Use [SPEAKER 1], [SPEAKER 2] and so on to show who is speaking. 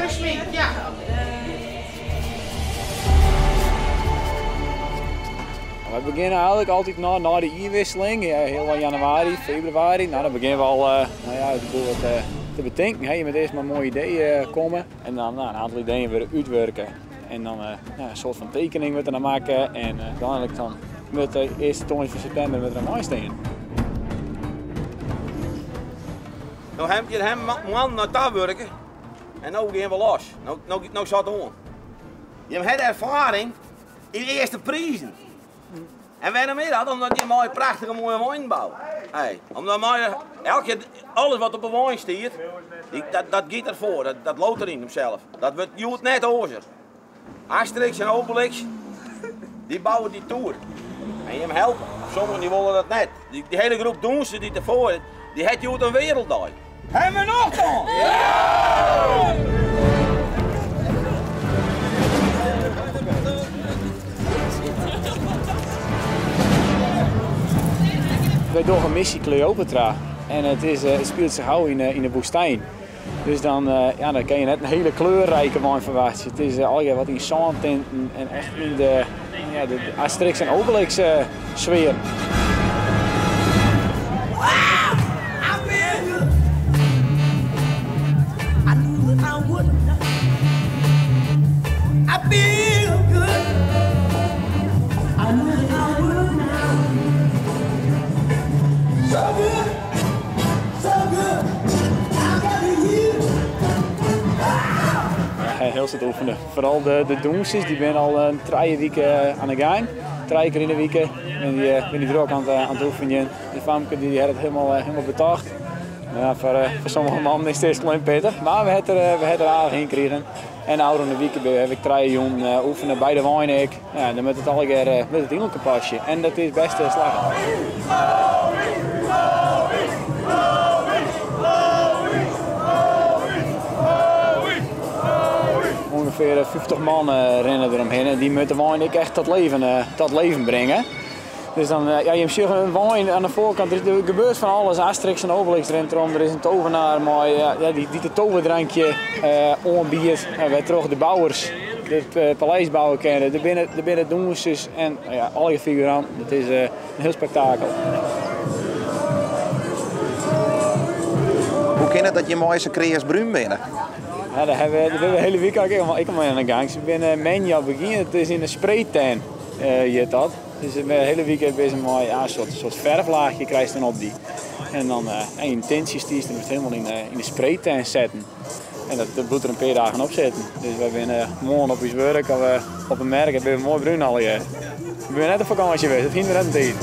[SPEAKER 1] gesminkt, ja.
[SPEAKER 2] We beginnen eigenlijk altijd na de inwisseling, heel januari, februari. Nou, dan beginnen we al de boel te bedenken. Je moet eerst maar mooie ideeën komen en dan een aantal ideeën weer uitwerken. En dan een soort van tekening met er maken en uiteindelijk dan met de eerste toonje van september met er een staan.
[SPEAKER 3] Nou heb je hem man naar daar werken en nu gaan we los. Nou zat het aan. Je hebt ervaring in de eerste prijzen. En waarom is dat? Omdat je een mooie, prachtige mooie wijn bouwt. Hey, omdat alles wat op de wijn staat, dat gaat ervoor, dat loopt erin hemzelf. Dat wordt net ozer. Asterix en Obelix, die bouwen die toer. En je hem helpen. Sommigen die willen dat net. Die hele groep doen ze die ervoor, die heeft je een werelddag. Hebben we nog dan? Ja!
[SPEAKER 2] Wij doen een missie Cleopatra en het speelt zich gauw in de woestijn. Dus dan kan je net een hele kleurrijke wijn verwachten. Het is al wat in zandtinten en echt in de Asterix en Obelix sfeer. Heel zit oefenen. Vooral de doensjes, die ben al 3 weken aan de gang. 3 keer in de week ben die er ook aan het oefenen. De famke die heeft het helemaal betaald. Ja, voor sommige mannen is het eerst klein pittig, maar we hebben er aardig in gekregen. En ouder in de week heb ik 3 jongen oefenen bij de wijn. Ja, dan moet het al met het innerlijke pasje. En dat is best slag. Ongeveer 50 man rennen eromheen en die moeten de wijn echt tot leven brengen. Dus dan, je ziet een wijn aan de voorkant, er gebeurt van alles. Asterix en Obelix rent erom, er is een tovenaar, maar die het toverdrankje aanbiedt. We hebben terug de bouwers, het paleis bouwen kennen, er binnen doensjes en alle figuranten. Het is een heel spektakel.
[SPEAKER 4] Hoe kan het dat je mooiste creërs bruin bent?
[SPEAKER 2] Ja, daar hebben we de hele week ook aan de gang. Ik ben maandag beginnen, het is in de spraytuin dat. Dus de hele week bezig met een soort verflaagje krijg je dan op die. En dan in tintjes die is dan helemaal in de spraytuin zetten. En dat moet er een paar dagen op zitten. Dus we zijn morgen op ons werk, op een merk, hebben we mooi bruin al. We zijn net op vakantie geweest, dat ging er net een tijd.